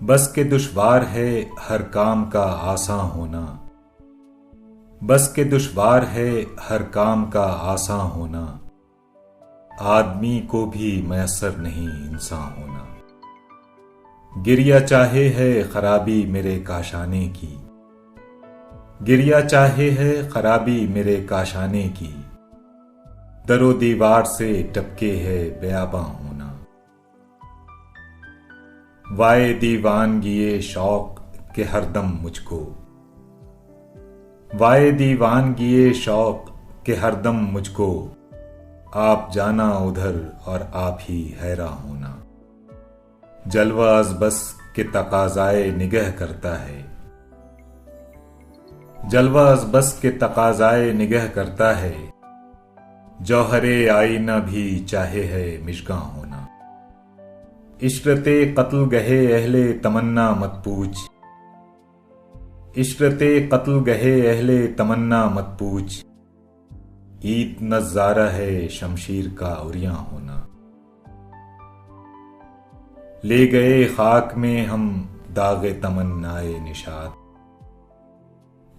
बस के दुश्वार है हर काम का आसां होना। बस के दुश्वार है हर काम का आसां होना। आदमी को भी मयस्सर नहीं इंसान होना। गिरिया चाहे है खराबी मेरे काशाने की। गिरिया चाहे है खराबी मेरे काशाने की। दरो दीवार से टपके है बेआबा होना। वाए दीवानगिए शौक के हरदम मुझको। वाए दीवानगिए शौक के हरदम मुझको। आप जाना उधर और आप ही हैरा होना। जलवा अज़ बस के तकाज़ाए निगह करता है। जलवा अज़ बस के तकाज़ाए निगह करता है। जौहरे आईना भी चाहे है मिशगां होना। इशरते कत्ल गहे अहले तमन्ना मत पूछ। इशरते कत्ल गहे अहले तमन्ना मत पूछ। ईद नज़ारा है शमशीर का उरियां होना। ले गए खाक में हम दागे तमन्नाए निशात।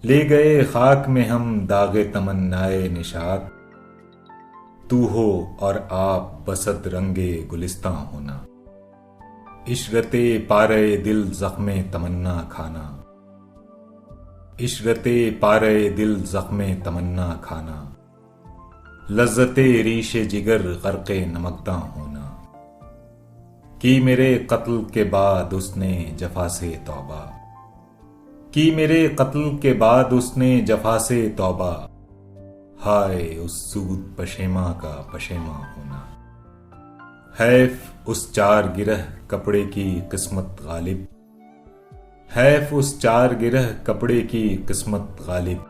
ले गए खाक में हम दागे तमन्नाए निशात। तू हो और आप बसत रंगे गुलिस्तां होना। इशरते पारे दिल ज़ख्मे तमन्ना खाना। इशरते पारे दिल ज़ख्मे तमन्ना खाना। लज़्ज़ते रीशे जिगर ग़र्क़े नमकदां होना। की मेरे कत्ल के बाद उसने जफ़ा से तौबा। की मेरे कत्ल के बाद उसने जफ़ा से तौबा। हाय उस सूद पशेमा का पशेमा होना। हैफ उस चार गिरह कपड़े की किस्मत गालिब। हैफ उस चार गिरह कपड़े की किस्मत गालिब।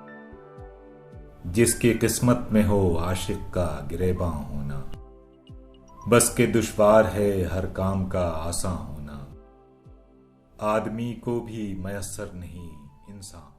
जिसकी किस्मत में हो आशिक का गिरेबां होना। बस के दुश्वार है हर काम का आसां होना। आदमी को भी मयस्सर नहीं इंसान।